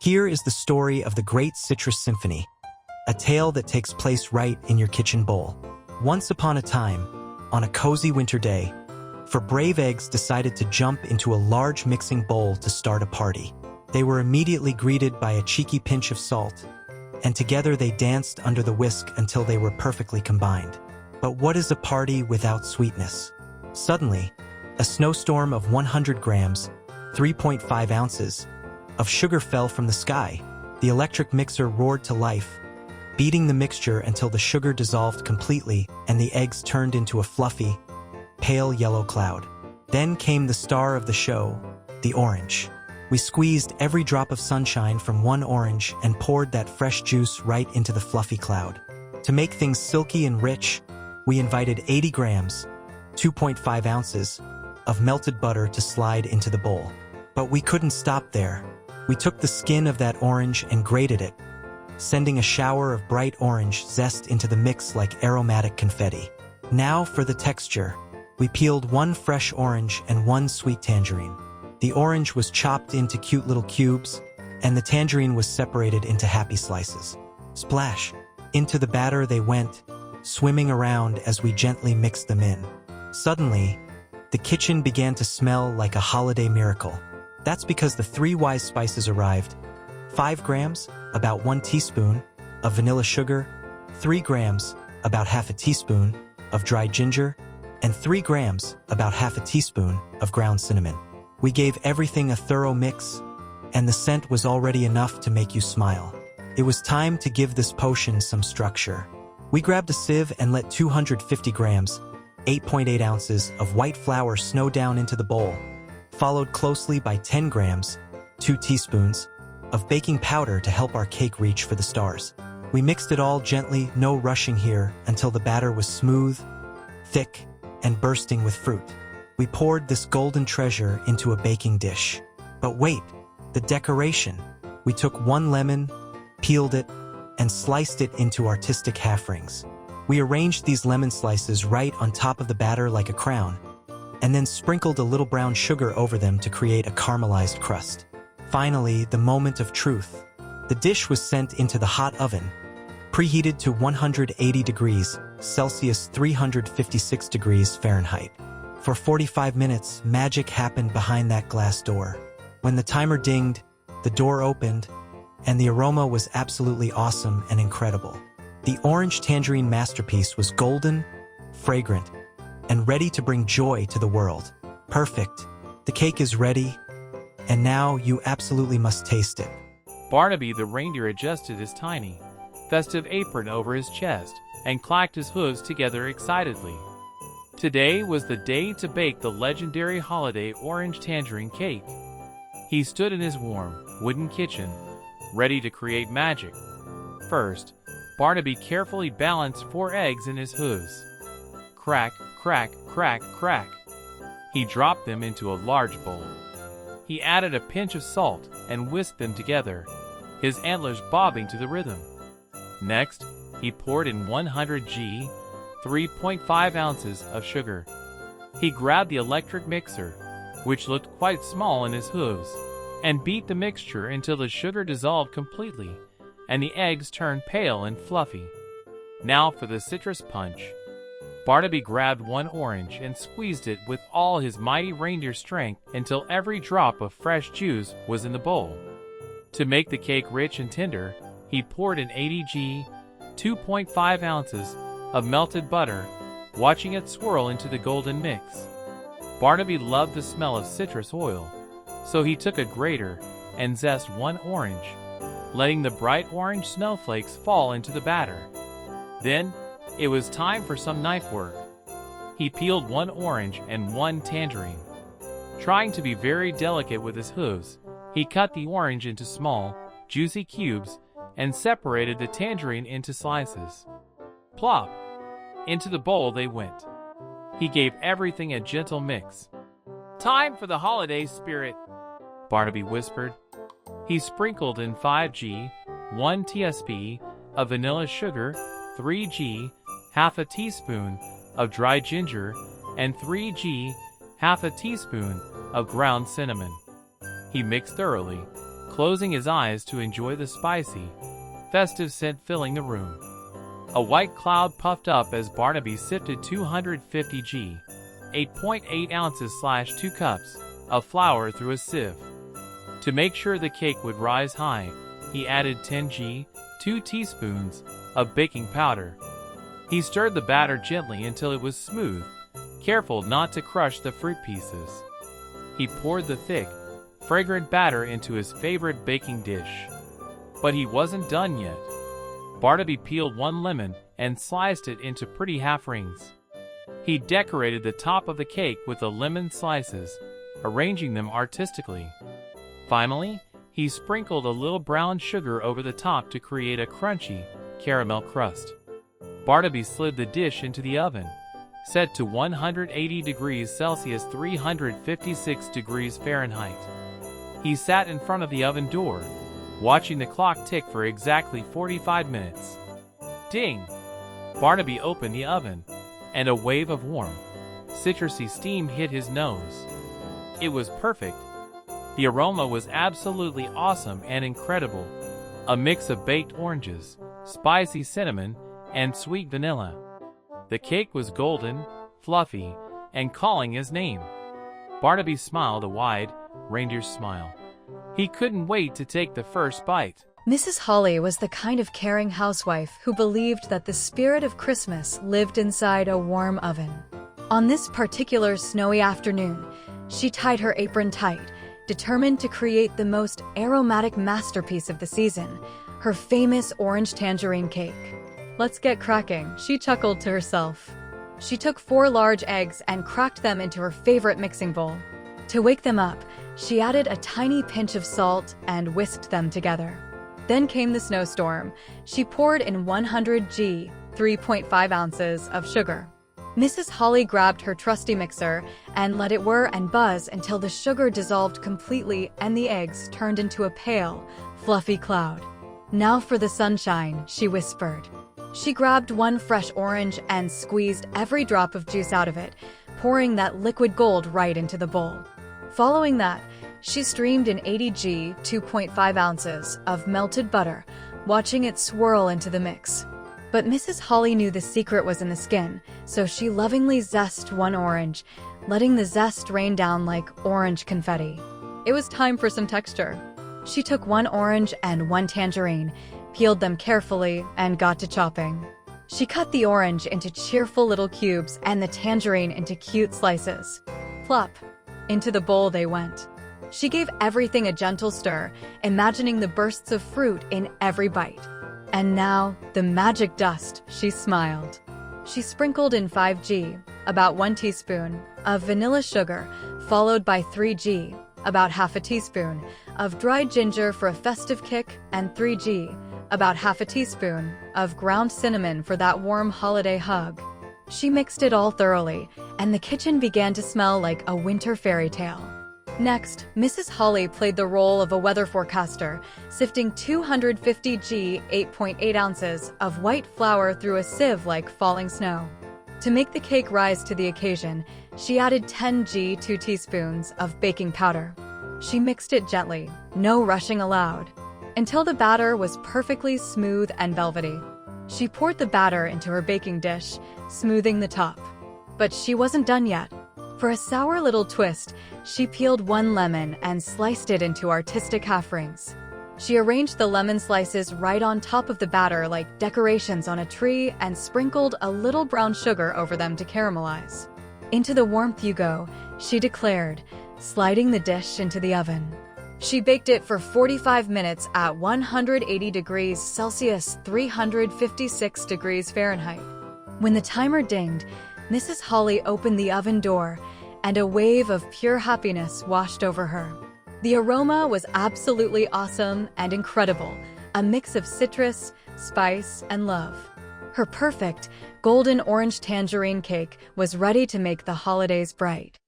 Here is the story of the Great Citrus Symphony, a tale that takes place right in your kitchen bowl. Once upon a time, on a cozy winter day, four brave eggs decided to jump into a large mixing bowl to start a party. They were immediately greeted by a cheeky pinch of salt, and together they danced under the whisk until they were perfectly combined. But what is a party without sweetness? Suddenly, a snowstorm of 100 grams, 3.5 ounces, of sugar fell from the sky. The electric mixer roared to life, beating the mixture until the sugar dissolved completely and the eggs turned into a fluffy, pale yellow cloud. Then came the star of the show, the orange. We squeezed every drop of sunshine from one orange and poured that fresh juice right into the fluffy cloud. To make things silky and rich, we invited 80 grams, 2.5 ounces, of melted butter to slide into the bowl. But we couldn't stop there. We took the skin of that orange and grated it, sending a shower of bright orange zest into the mix like aromatic confetti. Now for the texture. We peeled one fresh orange and one sweet tangerine. The orange was chopped into cute little cubes, and the tangerine was separated into happy slices. Splash! Into the batter they went, swimming around as we gently mixed them in. Suddenly, the kitchen began to smell like a holiday miracle. That's because the three wise spices arrived. 5 grams, about 1 teaspoon, of vanilla sugar, 3 grams, about half a teaspoon, of dried ginger, and 3 grams, about half a teaspoon, of ground cinnamon. We gave everything a thorough mix, and the scent was already enough to make you smile. It was time to give this potion some structure. We grabbed a sieve and let 250 grams, 8.8 ounces, of white flour snow down into the bowl, followed closely by 10 grams, 2 teaspoons, of baking powder to help our cake reach for the stars. We mixed it all gently, no rushing here, until the batter was smooth, thick, and bursting with fruit. We poured this golden treasure into a baking dish. But wait, the decoration. We took 1 lemon, peeled it, and sliced it into artistic half rings. We arranged these lemon slices right on top of the batter like a crown, and then sprinkled a little brown sugar over them to create a caramelized crust. Finally, the moment of truth. The dish was sent into the hot oven, preheated to 180 degrees Celsius, 356 degrees Fahrenheit. For 45 minutes, magic happened behind that glass door. When the timer dinged, the door opened, and the aroma was absolutely awesome and incredible. The orange tangerine masterpiece was golden, fragrant, and ready to bring joy to the world. Perfect. The cake is ready, and now you absolutely must taste it. Barnaby the reindeer adjusted his tiny, festive apron over his chest and clacked his hooves together excitedly. Today was the day to bake the legendary holiday orange tangerine cake. He stood in his warm, wooden kitchen, ready to create magic. First, Barnaby carefully balanced 4 eggs in his hooves. Crack, crack, crack, crack. He dropped them into a large bowl. He added a pinch of salt and whisked them together, his antlers bobbing to the rhythm. Next, he poured in 100 g, 3.5 ounces of sugar. He grabbed the electric mixer, which looked quite small in his hooves, and beat the mixture until the sugar dissolved completely and the eggs turned pale and fluffy. Now for the citrus punch. Barnaby grabbed 1 orange and squeezed it with all his mighty reindeer strength until every drop of fresh juice was in the bowl. To make the cake rich and tender, he poured in 80 g, 2.5 ounces, of melted butter, watching it swirl into the golden mix. Barnaby loved the smell of citrus oil, so he took a grater and zest 1 orange, letting the bright orange snowflakes fall into the batter. Then, it was time for some knife work. He peeled 1 orange and 1 tangerine. Trying to be very delicate with his hooves, he cut the orange into small, juicy cubes and separated the tangerine into slices. Plop! Into the bowl they went. He gave everything a gentle mix. "Time for the holiday spirit," Barnaby whispered. He sprinkled in 5 g, 1 tsp, of vanilla sugar, 3 g, half a teaspoon, of dried ginger, and 3 g, half a teaspoon, of ground cinnamon. He mixed thoroughly, closing his eyes to enjoy the spicy, festive scent filling the room. A white cloud puffed up as Barnaby sifted 250 g, 8.8 ounces / 2 cups, of flour through a sieve. To make sure the cake would rise high, he added 10 g, 2 teaspoons, of baking powder. He stirred the batter gently until it was smooth, careful not to crush the fruit pieces. He poured the thick, fragrant batter into his favorite baking dish. But he wasn't done yet. Barnaby peeled 1 lemon and sliced it into pretty half rings. He decorated the top of the cake with the lemon slices, arranging them artistically. Finally, he sprinkled a little brown sugar over the top to create a crunchy, caramel crust. Barnaby slid the dish into the oven, set to 180 degrees Celsius 356 degrees Fahrenheit. He sat in front of the oven door, watching the clock tick for exactly 45 minutes. Ding! Barnaby opened the oven, and a wave of warm, citrusy steam hit his nose. It was perfect. The aroma was absolutely awesome and incredible. A mix of baked oranges, spicy cinnamon, and sweet vanilla. The cake was golden, fluffy, and calling his name. Barnaby smiled a wide, reindeer smile. He couldn't wait to take the first bite. Mrs. Holly was the kind of caring housewife who believed that the spirit of Christmas lived inside a warm oven. On this particular snowy afternoon, she tied her apron tight, determined to create the most aromatic masterpiece of the season, her famous orange tangerine cake. "Let's get cracking," she chuckled to herself. She took 4 large eggs and cracked them into her favorite mixing bowl. To wake them up, she added a tiny pinch of salt and whisked them together. Then came the snowstorm. She poured in 100 g, 3.5 ounces, of sugar. Mrs. Holly grabbed her trusty mixer and let it whir and buzz until the sugar dissolved completely and the eggs turned into a pale, fluffy cloud. "Now for the sunshine," she whispered. She grabbed 1 fresh orange and squeezed every drop of juice out of it, pouring that liquid gold right into the bowl. Following that, she streamed in 80 g, 2.5 ounces, of melted butter, watching it swirl into the mix. But Mrs. Holly knew the secret was in the skin, so she lovingly zested 1 orange, letting the zest rain down like orange confetti. It was time for some texture. She took 1 orange and 1 tangerine, peeled them carefully, and got to chopping. She cut the orange into cheerful little cubes and the tangerine into cute slices. Plop! Into the bowl they went. She gave everything a gentle stir, imagining the bursts of fruit in every bite. "And now, the magic dust," she smiled. She sprinkled in 5 g, about 1 teaspoon, of vanilla sugar, followed by 3 g, about half a teaspoon, of dried ginger for a festive kick, and 3 g, about half a teaspoon, of ground cinnamon for that warm holiday hug. She mixed it all thoroughly, and the kitchen began to smell like a winter fairy tale. Next, Mrs. Holly played the role of a weather forecaster, sifting 250 g, 8.8 ounces, of white flour through a sieve like falling snow. To make the cake rise to the occasion, she added 10 g, 2 teaspoons, of baking powder. She mixed it gently, no rushing allowed, until the batter was perfectly smooth and velvety. She poured the batter into her baking dish, smoothing the top. But she wasn't done yet. For a sour little twist, she peeled 1 lemon and sliced it into artistic half rings. She arranged the lemon slices right on top of the batter like decorations on a tree and sprinkled a little brown sugar over them to caramelize. "Into the warmth you go," she declared, sliding the dish into the oven. She baked it for 45 minutes at 180 degrees Celsius 356 degrees Fahrenheit. When the timer dinged, Mrs. Holly opened the oven door, and a wave of pure happiness washed over her. The aroma was absolutely awesome and incredible, a mix of citrus, spice, and love. Her perfect, golden orange tangerine cake was ready to make the holidays bright.